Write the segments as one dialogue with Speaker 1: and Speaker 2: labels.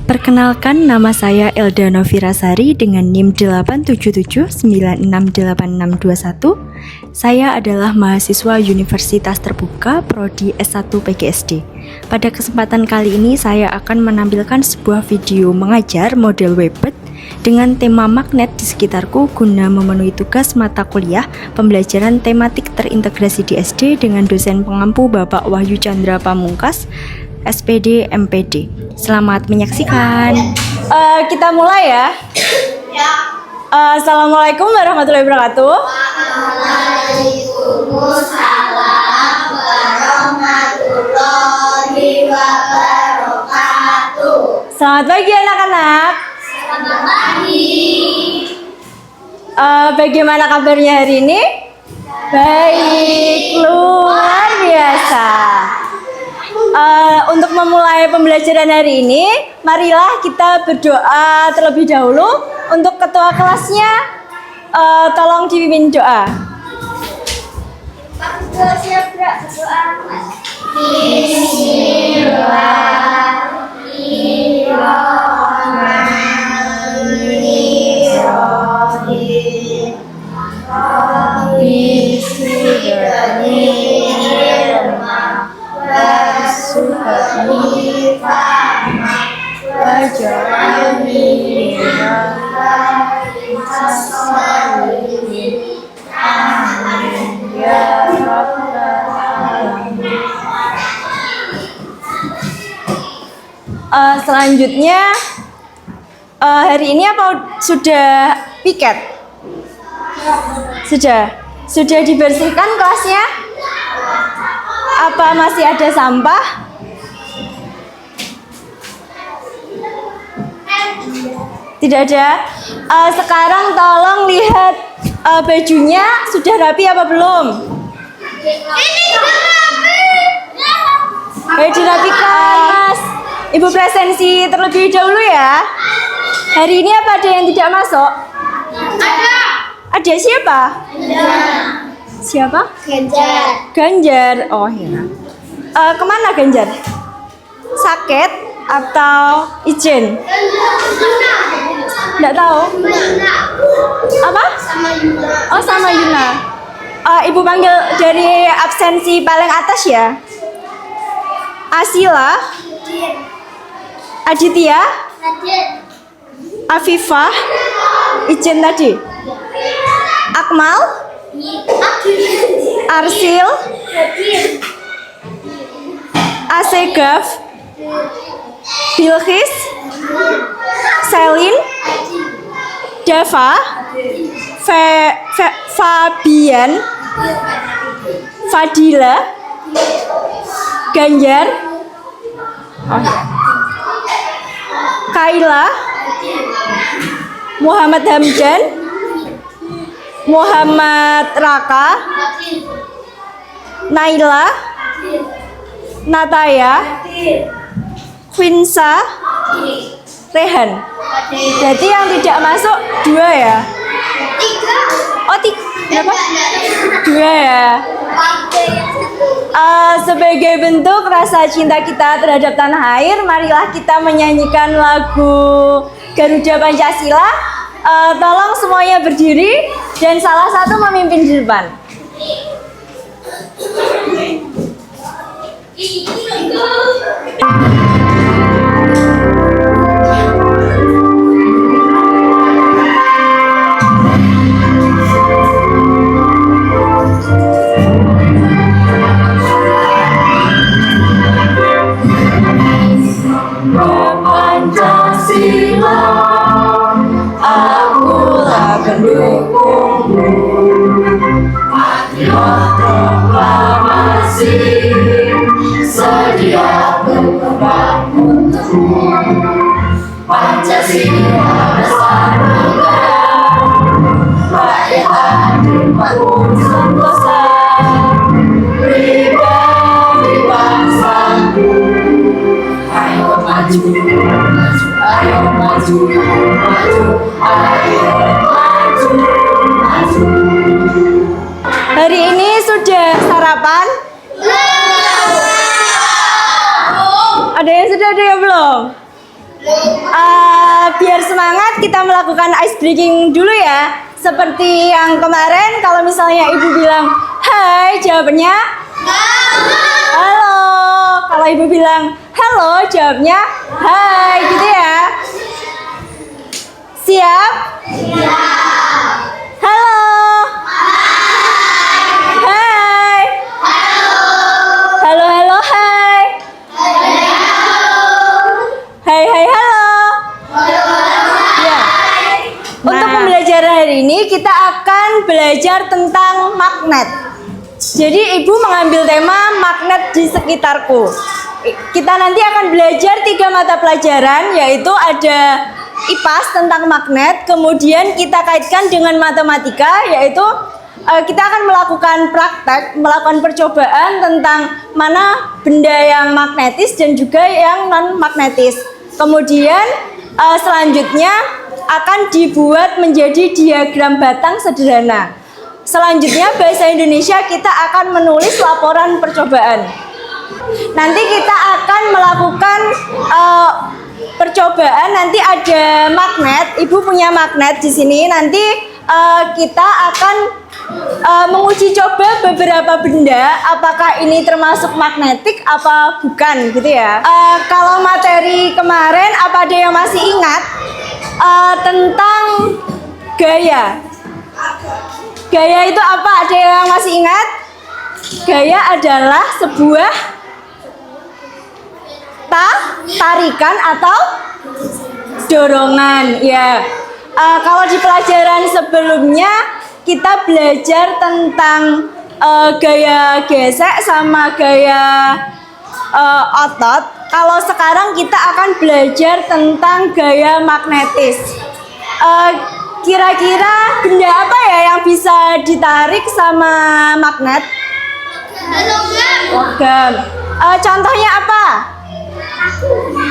Speaker 1: Perkenalkan, nama saya Elda Novirasari dengan NIM 877968621. Saya adalah mahasiswa Universitas Terbuka Prodi S1 PGSD. Pada kesempatan kali ini saya akan menampilkan sebuah video mengajar model Webbed dengan tema magnet di sekitarku guna memenuhi tugas mata kuliah pembelajaran tematik terintegrasi di SD dengan dosen pengampu Bapak Wahyu Chandra Pamungkas, SPD MPD. Selamat menyaksikan. Kita mulai ya. Assalamualaikum warahmatullahi wabarakatuh.
Speaker 2: Waalaikumsalam warahmatullahi wabarakatuh.
Speaker 1: Selamat pagi anak-anak.
Speaker 2: Selamat pagi.
Speaker 1: Bagaimana kabarnya hari ini? Baik, luar biasa. Untuk memulai pembelajaran hari ini, marilah kita berdoa terlebih dahulu. Untuk ketua kelasnya, tolong dipimpin doa. Selanjutnya, hari ini apa sudah piket? Sudah dibersihkan kelasnya? Apa masih ada sampah? Tidak ada. Sekarang tolong lihat bajunya sudah rapi apa belum?
Speaker 2: Ini rapi.
Speaker 1: Ayo dirapikan, Mas. Ibu presensi terlebih dahulu ya. Hari ini apa ada yang tidak masuk?
Speaker 2: Ada.
Speaker 1: Ada siapa? Siapa? Ganjar. Oh ya. Kemana Ganjar? Sakit atau izin? Nggak tahu. Apa? Oh, sama Yuna. Ibu panggil dari absensi paling atas ya. Asila, Aditya, Afifah, izin tadi. Akmal, Arsil, Asegaf, Bilqis, Selin, Dava, Fabian, Fadila, Ganjar, Kaila, Muhammad Hamdan, Muhammad Raka, Naila, Nataya, Quinsa, Rehan. Jadi yang tidak masuk 2 ya?
Speaker 2: 3.
Speaker 1: Oh, 3. Berapa? 2 ya. Sebagai bentuk rasa cinta kita terhadap tanah air, marilah kita menyanyikan lagu Garuda Pancasila. Tolong semuanya berdiri dan salah satu memimpin di depan. Pancasila, akulah pendukungmu. Patriot proklamasi, sedia berkorban untukmu. Pancasila dasar negara, rakyat adil makmur sentosa, pribadi bangsaku. Ayo maju, ayo maju, ayo maju. Hari ini sudah sarapan? Ada yang sudah, ada yang belum? kita melakukan ice breaking dulu ya. Seperti yang kemarin, kalau misalnya ibu bilang hai, jawabannya halo. Kalau ibu bilang halo, jawabnya hai, gitu ya. Siap? Halo. Hai. Halo, halo, hai. Hai, hai, halo. Ya. Untuk pembelajaran hari ini kita akan belajar tentang magnet. Jadi ibu mengambil tema magnet di sekitarku. Kita nanti akan belajar 3 mata pelajaran, yaitu ada IPAS tentang magnet, kemudian kita kaitkan dengan matematika, yaitu kita akan melakukan praktek, melakukan percobaan tentang mana benda yang magnetis dan juga yang non magnetis. Kemudian selanjutnya akan dibuat menjadi diagram batang sederhana. Selanjutnya bahasa Indonesia kita akan menulis laporan percobaan. Nanti kita akan melakukan percobaan. Nanti ada magnet, ibu punya magnet di sini. Nanti kita akan menguji coba beberapa benda, apakah ini termasuk magnetik apa bukan, gitu ya. Kalau materi kemarin, apa ada yang masih ingat tentang gaya? Gaya itu apa? Ada yang masih ingat? Gaya adalah sebuah tarikan atau dorongan, ya. Kalau di pelajaran sebelumnya kita belajar tentang gaya gesek sama gaya otot. Kalau sekarang kita akan belajar tentang gaya magnetis. Kira-kira benda apa ya yang bisa ditarik sama magnet? Logam. Contohnya apa?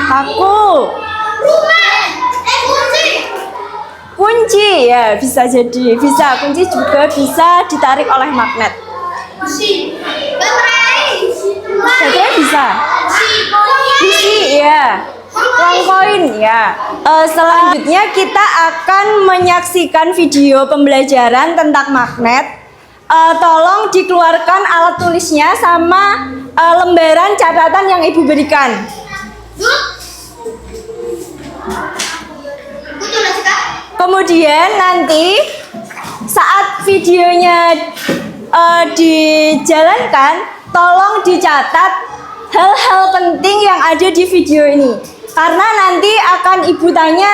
Speaker 1: Paku. Kunci, ya bisa jadi. Bisa, kunci juga bisa ditarik oleh magnet. Baterai bisa. Besi, ya. Uang koin, ya. Selanjutnya kita akan menyaksikan video pembelajaran tentang magnet. Tolong dikeluarkan alat tulisnya sama lembaran catatan yang ibu berikan. Kemudian nanti saat videonya dijalankan, tolong dicatat hal-hal penting yang ada di video ini. Karena nanti akan ibu tanya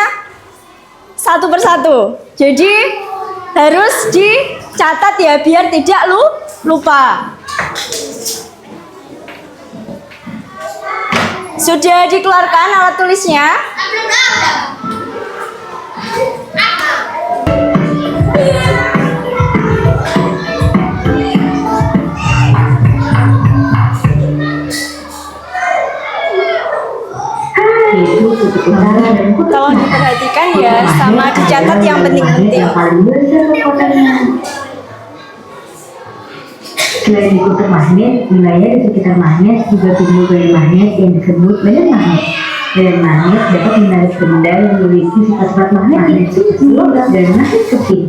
Speaker 1: satu persatu. Jadi harus dicatat ya, biar tidak lupa. Sudah dikeluarkan alat tulisnya? Tolong diperhatikan ya, sama dicatat yang penting-penting.
Speaker 3: Selain di kutub magnet, wilayah di sekitar magnet juga timbul gaya magnet yang disebut medan magnet. Medan magnet dapat menarik benda yang memiliki sifat-sifat magnetik, logam dan magnet keping.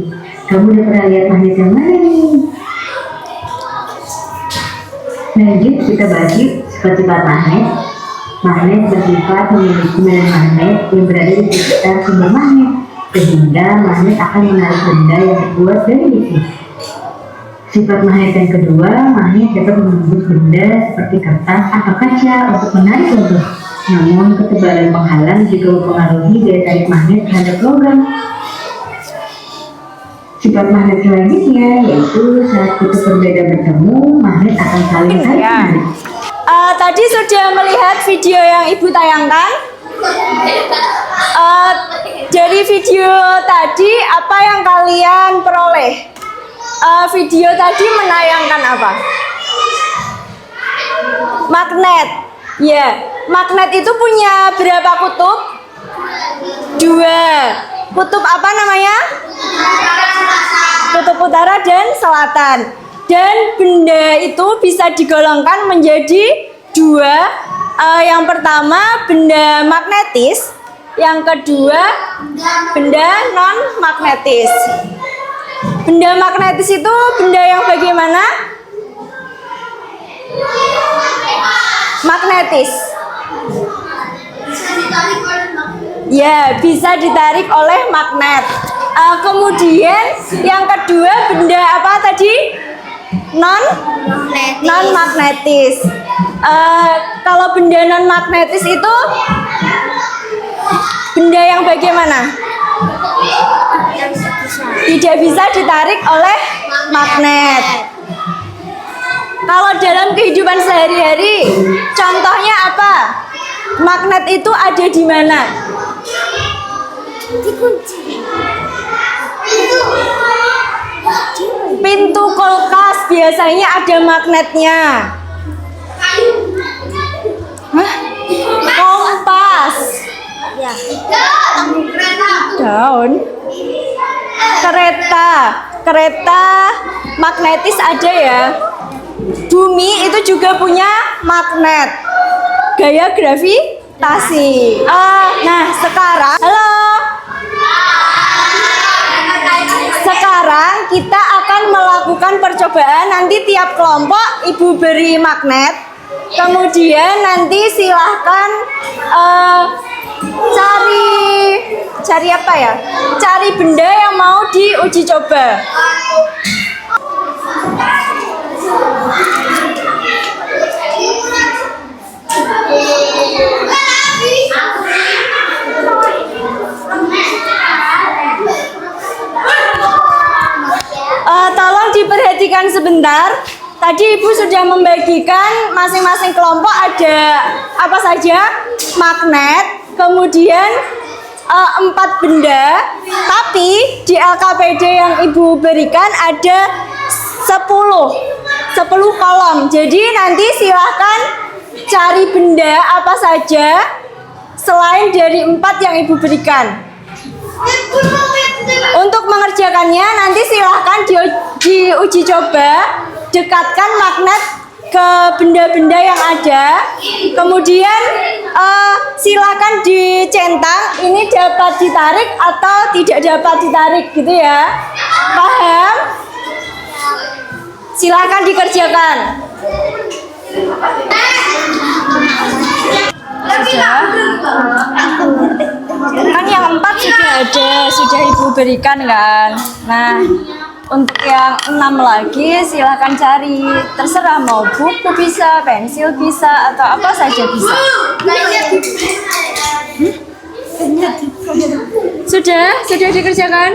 Speaker 3: Kamu udah pernah lihat magnet yang mana nih? Lanjut kita bahas sifat-sifat magnet. Magnet bersifat memiliki medan magnet yang berada di sekitar sumber magnet, sehingga magnet akan menarik benda yang terbuat dari besi. Sifat magnet yang kedua, magnet dapat membungkus benda seperti kertas atau kaca untuk menarik logam. Namun ketebalan penghalang juga mempengaruhi daya tarik magnet terhadap logam. Sifat magnet selanjutnya yaitu saat kutub berbeda bertemu, magnet akan saling tarik-menarik.
Speaker 1: Tadi sudah melihat video yang ibu tayangkan. Dari video tadi apa yang kalian peroleh? Video tadi menayangkan apa? Magnet. Ya, magnet itu punya berapa kutub? 2. Kutub apa namanya? Kutub utara dan selatan. Dan benda itu bisa digolongkan menjadi 2. Yang pertama benda magnetis, Yang kedua, benda non magnetis. Benda magnetis itu benda yang bagaimana? Magnetis. Ya, bisa ditarik oleh magnet. Kemudian yang kedua, benda apa tadi? Non magnetis. Kalau benda non magnetis itu benda yang bagaimana? Tidak bisa ditarik oleh magnet. Kalau dalam kehidupan sehari-hari, contohnya apa? Magnet itu ada di mana? Pintu kulkas biasanya ada magnetnya. Kompas. Daun. Kereta magnetis ada ya. Bumi itu juga punya magnet. Gaya gravitasi. Nah, sekarang sekarang kita akan melakukan percobaan. Nanti tiap kelompok ibu beri magnet. Kemudian nanti silahkan cari apa ya? Cari benda yang mau diuji coba. Tolong diperhatikan sebentar. Tadi Ibu sudah membagikan masing-masing kelompok ada apa saja? Magnet, kemudian 4 benda. Tapi di LKPD yang Ibu berikan ada 10 kolom. Jadi nanti silahkan cari benda apa saja selain dari 4 yang Ibu berikan. Untuk mengerjakannya nanti silahkan diuji coba. Dekatkan magnet ke benda-benda yang ada. Kemudian silakan dicentang. Ini dapat ditarik atau tidak dapat ditarik gitu ya. Paham? Silakan dikerjakan. Kan yang 4 sudah ada, sudah Ibu berikan kan. Nah, untuk yang 6 lagi silakan cari. Terserah mau buku bisa, pensil bisa, atau apa saja bisa. Sudah dikerjakan?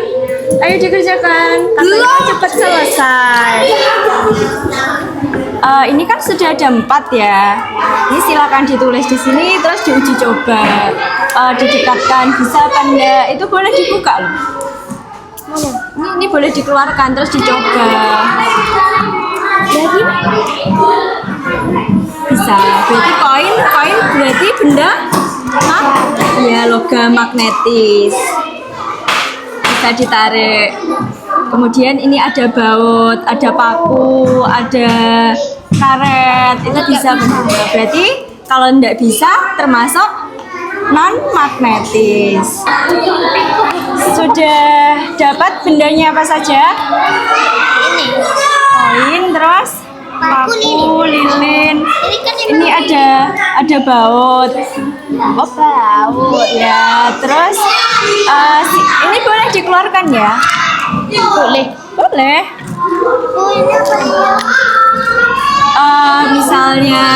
Speaker 1: Ayo dikerjakan. Katanya cepat selesai. Ini kan sudah ada 4 ya. Ini silakan ditulis di sini terus diuji coba. Didekatkan bisa apa enggak? Itu boleh dibuka loh. Ini boleh dikeluarkan terus dicoba. Jadi bisa. Berarti koin berarti benda ya logam magnetis. Bisa ditarik. Kemudian ini ada baut, ada paku, ada karet. Itu bisa benda. Berarti kalau enggak bisa termasuk non magnetis. Sudah dapat bendanya apa saja? Koin, terus paku, lilin. Ini ada baut. Oh, baut ya. Terus ini boleh dikeluarkan ya? Boleh. Misalnya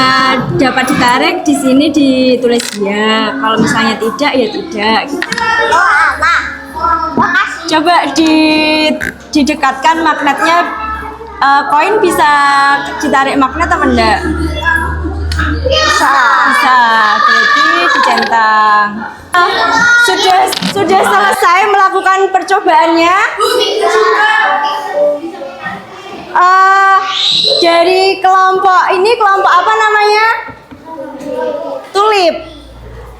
Speaker 1: dapat ditarik, di sini ditulis ya. Kalau misalnya tidak ya tidak. Gitu. Coba didekatkan magnetnya. Koin bisa ditarik magnet apa enggak? Bisa. Berarti dicentang. Sudah selesai melakukan percobaannya. Dari kelompok ini, kelompok apa namanya? Tulip.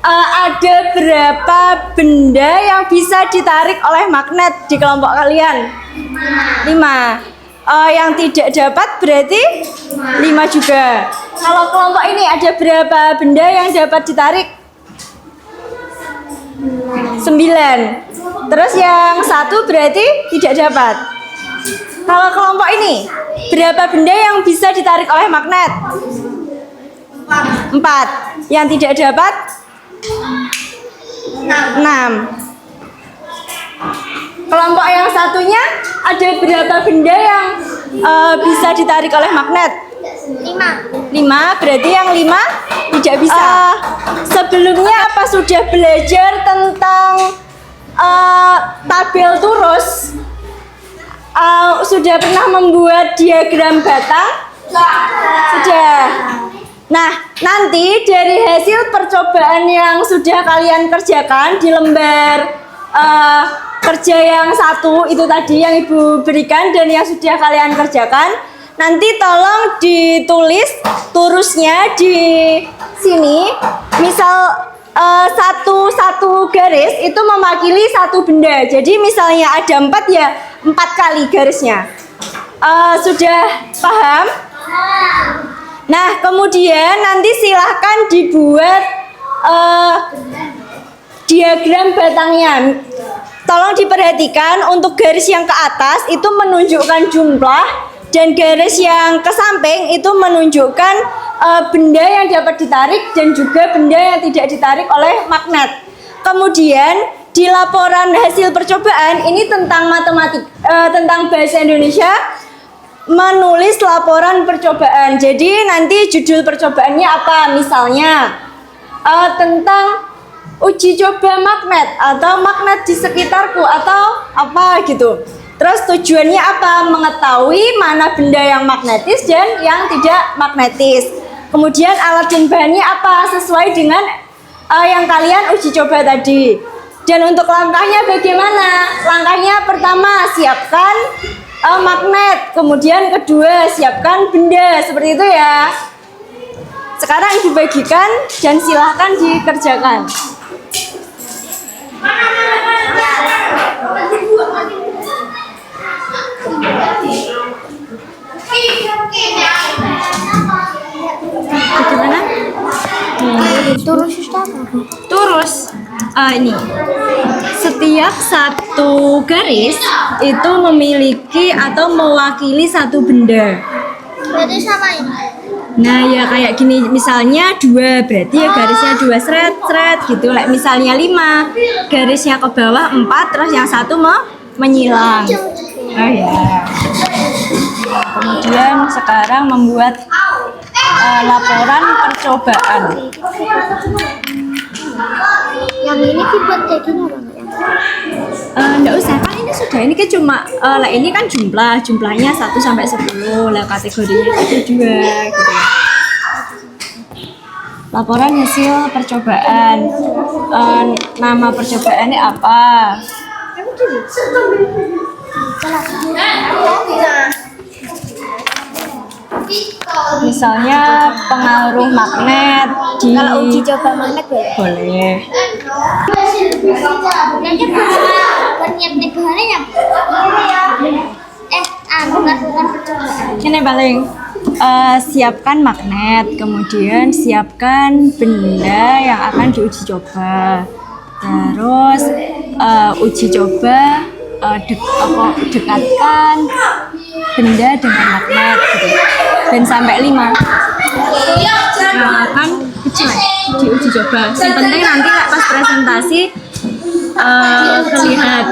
Speaker 1: Ada berapa benda yang bisa ditarik oleh magnet di kelompok kalian? 5. Yang tidak dapat berarti 5 juga. Kalau kelompok ini ada berapa benda yang dapat ditarik? 9. Terus yang 1 berarti tidak dapat. Kalau kelompok ini, berapa benda yang bisa ditarik oleh magnet? 4. Yang tidak dapat? 6. Kelompok yang satunya, ada berapa benda yang bisa ditarik oleh magnet? 5. Berarti yang 5 tidak bisa. Sebelumnya apa sudah belajar tentang tabel turus? Sudah pernah membuat diagram batang? Sudah. Nah, nanti dari hasil percobaan yang sudah kalian kerjakan di lembar kerja yang 1 itu tadi yang Ibu berikan dan yang sudah kalian kerjakan, nanti tolong ditulis turusnya di sini. Misal satu garis itu mewakili satu benda. Jadi misalnya ada 4 ya 4 kali garisnya. Sudah paham? Nah, kemudian nanti silahkan dibuat diagram batangnya. Tolong diperhatikan untuk garis yang ke atas itu menunjukkan jumlah dan garis yang ke samping itu menunjukkan benda yang dapat ditarik dan juga benda yang tidak ditarik oleh magnet. Kemudian di laporan hasil percobaan ini tentang matematik, tentang bahasa Indonesia, menulis laporan percobaan. Jadi nanti judul percobaannya apa? Misalnya tentang uji coba magnet atau magnet di sekitarku atau apa gitu. Terus tujuannya apa? Mengetahui mana benda yang magnetis dan yang tidak magnetis. Kemudian alat dan bahannya apa? Sesuai dengan yang kalian uji coba tadi. Dan untuk langkahnya bagaimana? Langkahnya pertama, siapkan magnet. Kemudian kedua, siapkan benda. Seperti itu ya. Sekarang Ibu bagikan dan silahkan dikerjakan. Bagaimana? Turus. Ini. Setiap satu garis itu memiliki atau mewakili satu benda.
Speaker 2: Berarti sama ini.
Speaker 1: Nah ya kayak gini, misalnya 2 berarti ya garisnya 2 seret gitu. Misalnya 5 garisnya ke bawah 4, terus yang 1 menyilang. Oh ya. Kemudian sekarang membuat laporan percobaan.
Speaker 2: Yang ini dibuat kayak gini apa
Speaker 1: Enggak usah, kan ini sudah, ini kan cuma ini kan jumlahnya 1 sampai 10 lah, kategorinya ada 2 gitu. Laporan hasil percobaan. Nama percobaannya apa? Misalnya pengaruh magnet di.
Speaker 2: Kalau uji coba magnet
Speaker 1: boleh.
Speaker 2: Nanti berniat negaranya bukan percobaan.
Speaker 1: Ini paling siapkan magnet, kemudian siapkan benda yang akan diuji coba. Terus uji coba dekatkan benda dengan magnet gitu. Dan sampai 5 yang akan diuji coba. Yang penting nanti pas presentasi terlihat.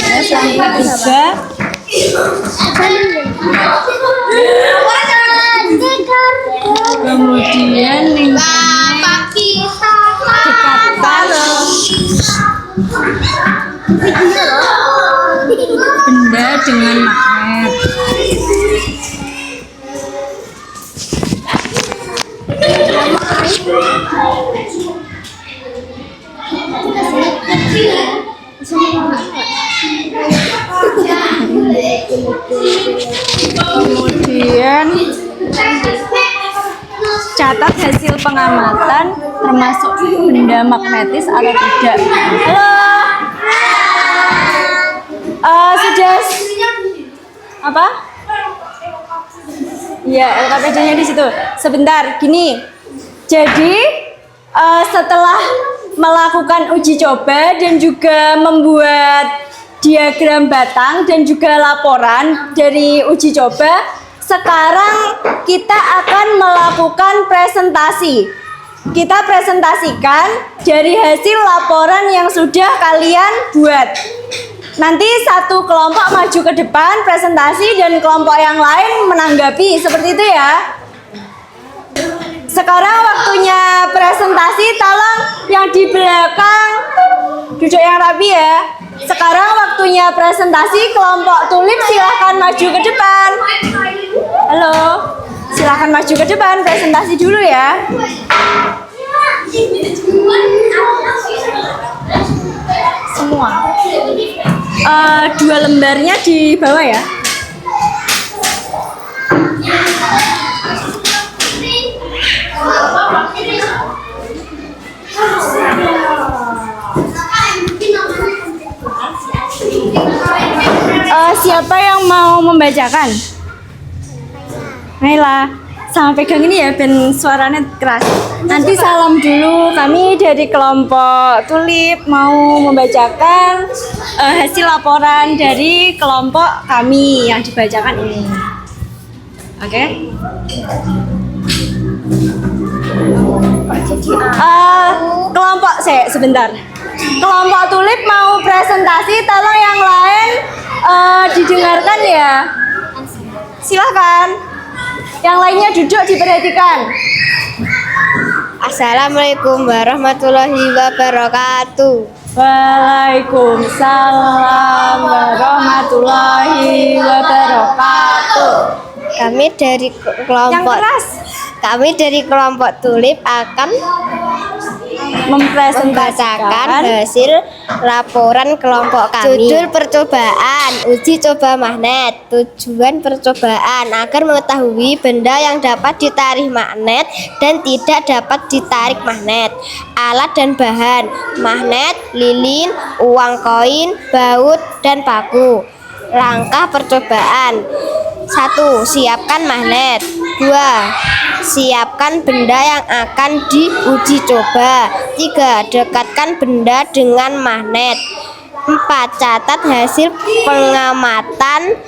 Speaker 1: Terus yang ketiga kemudian dekatkan benda dengan magnet. Kemudian catat hasil pengamatan termasuk benda magnetis atau tidak. Halo. Sudah apa? Ya, LKPD-nya di situ. Sebentar, gini. Jadi setelah melakukan uji coba dan juga membuat diagram batang dan juga laporan dari uji coba, sekarang kita akan melakukan presentasi. Kita presentasikan dari hasil laporan yang sudah kalian buat. Nanti satu kelompok maju ke depan presentasi dan kelompok yang lain menanggapi, seperti itu ya. Sekarang waktunya presentasi, tolong yang di belakang duduk yang rapi ya. Sekarang waktunya presentasi, kelompok tulip silahkan maju ke depan. Halo, silahkan maju ke depan, presentasi dulu ya. Semua. 2 lembarnya di bawah ya. Siapa yang mau membacakan? Naila, sama pegang ini ya, ben suaranya keras. Nanti salam dulu. Kami dari kelompok tulip mau membacakan hasil laporan dari kelompok kami yang dibacakan ini. Oke? Kelompok sebentar. Kelompok tulip mau presentasi, tolong yang lain didengarkan ya. Silahkan. Yang lainnya duduk diperhatikan.
Speaker 2: Assalamualaikum warahmatullahi wabarakatuh.
Speaker 1: Waalaikumsalam warahmatullahi wabarakatuh.
Speaker 2: Kami dari kelompok tulip akan mempresentasikan hasil laporan kelompok kami. Judul percobaan, uji coba magnet. Tujuan percobaan agar mengetahui benda yang dapat ditarik magnet dan tidak dapat ditarik magnet. Alat dan bahan, magnet, lilin, uang koin, baut, dan paku. Langkah percobaan: 1. Siapkan magnet. 2. Siapkan benda yang akan diuji coba. 3. Dekatkan benda dengan magnet. 4. Catat hasil pengamatan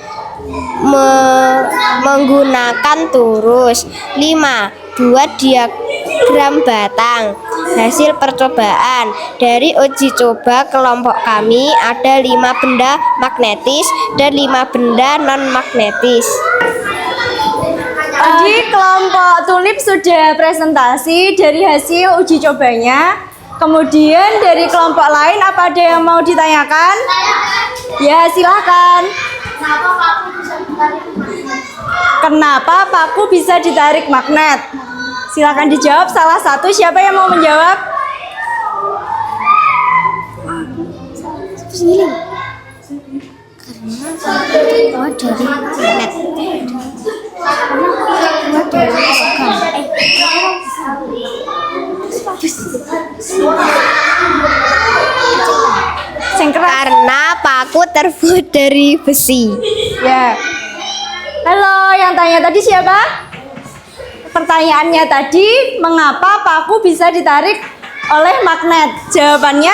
Speaker 2: menggunakan tulis. 5. Buat diagram batang. Hasil percobaan dari uji coba kelompok kami ada 5 benda magnetis dan 5 benda non magnetis.
Speaker 1: Tadi kelompok tulip sudah presentasi dari hasil uji cobanya. Kemudian dari kelompok lain apa ada yang mau ditanyakan? Ya, silakan. Kenapa paku bisa ditarik magnet? Silakan dijawab salah satu. Siapa yang mau menjawab?
Speaker 2: Karena paku terbuat dari besi.
Speaker 1: Ya. Halo, yang tanya tadi siapa? Pertanyaannya tadi, mengapa paku bisa ditarik oleh magnet? Jawabannya?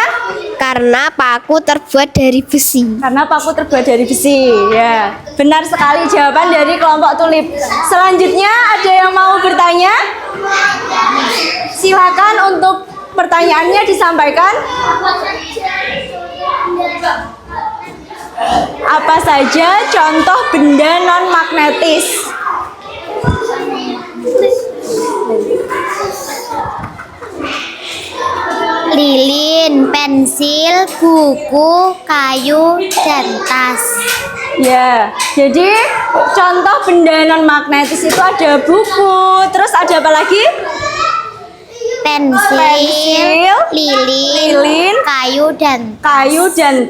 Speaker 2: Karena paku terbuat dari besi.
Speaker 1: Karena paku terbuat dari besi. Ya, benar sekali jawaban dari kelompok tulip. Selanjutnya ada yang mau bertanya? Silakan untuk pertanyaannya disampaikan. Apa saja contoh benda non magnetis?
Speaker 2: Lilin, pensil, buku, kayu, dan tas.
Speaker 1: Ya, jadi contoh benda non magnetis itu ada buku, terus ada apa lagi?
Speaker 2: Pensil, lilin, kayu, dan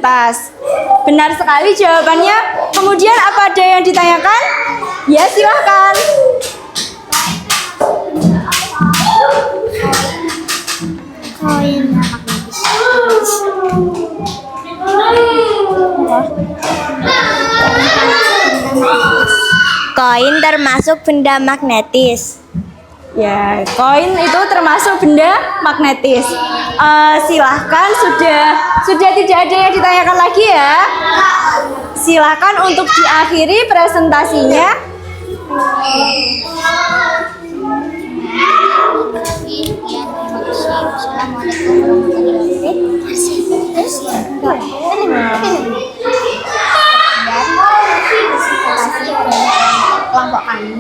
Speaker 1: tas. Benar sekali jawabannya. Kemudian apa ada yang ditanyakan? Ya, silahkan.
Speaker 2: koin. Koin termasuk benda magnetis.
Speaker 1: Ya, koin itu termasuk benda magnetis. Silahkan sudah tidak ada yang ditanyakan lagi ya. Silahkan untuk diakhiri presentasinya.
Speaker 2: Kelompok kami.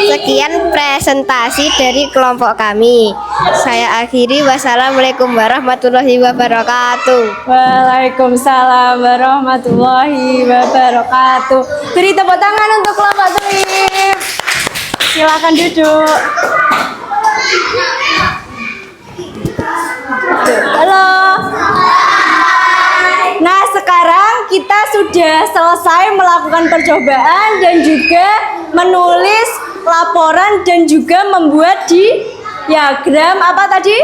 Speaker 2: Sekian presentasi dari kelompok kami. Saya akhiri. Wassalamualaikum warahmatullahi wabarakatuh.
Speaker 1: Waalaikumsalam warahmatullahi wabarakatuh. Beri tepuk tangan untuk kelompok TWIP. Silakan duduk. Halo. Nah, sekarang kita sudah selesai melakukan percobaan dan juga menulis laporan dan juga membuat diagram apa tadi?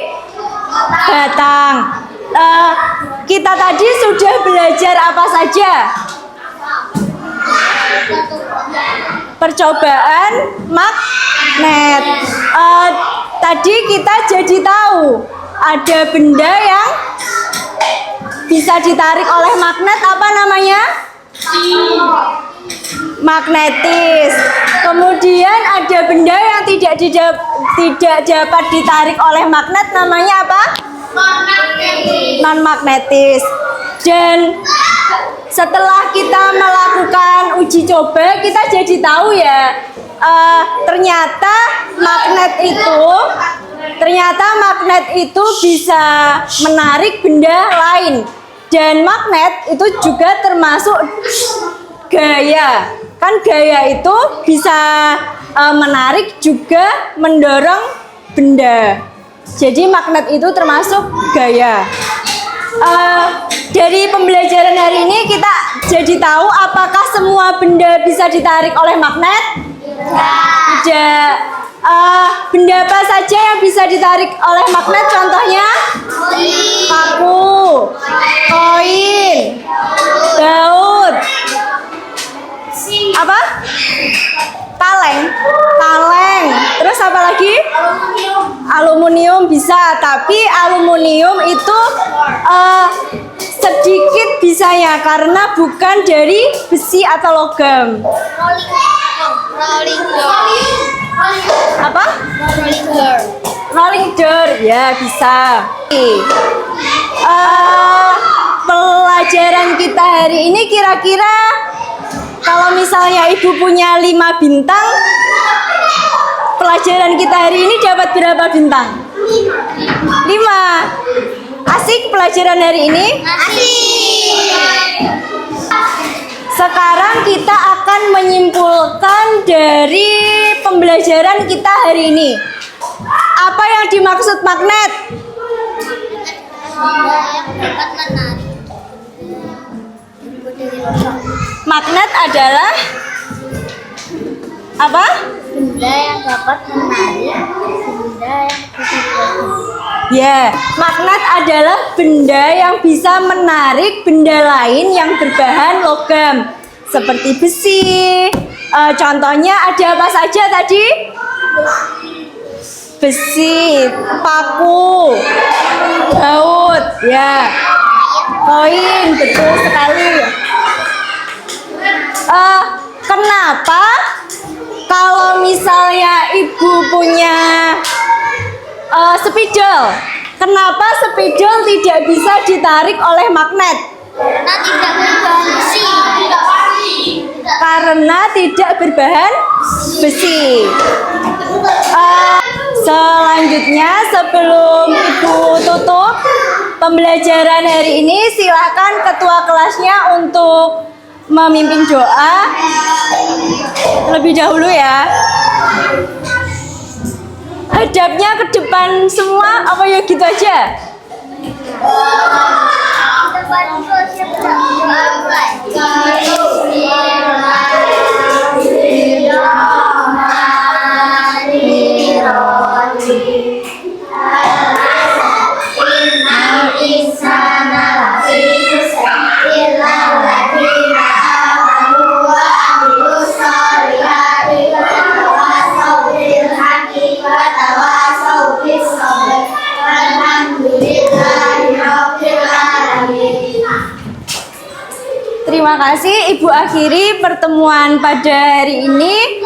Speaker 1: Batang. Kita tadi sudah belajar apa saja? Percobaan magnet. Tadi kita jadi tahu ada benda yang bisa ditarik oleh magnet, apa namanya? Magnetis. Kemudian ada benda yang tidak dapat ditarik oleh magnet, namanya apa? Non-magnetis. Dan setelah kita melakukan uji coba, kita jadi tahu ya, ternyata magnet itu bisa menarik benda lain. Dan magnet itu juga termasuk gaya. Kan gaya itu bisa menarik juga mendorong benda. Jadi magnet itu termasuk gaya. Dari pembelajaran hari ini kita jadi tahu apakah semua benda bisa ditarik oleh magnet? Tidak. Benda apa saja yang bisa ditarik oleh magnet? Contohnya paku, koin, baut, apa? Kaleng. Terus apa lagi? Aluminium bisa, tapi aluminium itu sedikit bisanya karena bukan dari besi atau logam. Apa? Rolling door, ya bisa. Pelajaran kita hari ini kira-kira kalau misalnya ibu punya 5 bintang, pelajaran kita hari ini dapat berapa bintang? 5. Asik pelajaran hari ini? Asik. Sekarang kita akan menyimpulkan dari pembelajaran kita hari ini. Apa yang dimaksud magnet? Magnet adalah apa?
Speaker 2: Benda yang dapat menarik benda yang
Speaker 1: Ya, magnet adalah benda yang bisa menarik benda lain yang berbahan logam seperti besi. Contohnya ada apa saja tadi? Besi, paku, baut, ya, koin, betul sekali. Kenapa kalau misalnya ibu punya spidol, kenapa spidol tidak bisa ditarik oleh magnet?
Speaker 2: karena tidak berbahan besi.
Speaker 1: Karena tidak berbahan besi. Selanjutnya, sebelum ibu tutup pembelajaran hari ini, silakan ketua kelasnya untuk memimpin doa lebih dahulu ya. Hadapnya ke depan semua, apa ya gitu aja? terima kasih. Ibu akhiri pertemuan pada hari ini.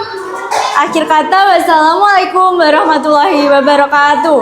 Speaker 1: Akhir kata, wassalamualaikum warahmatullahi wabarakatuh.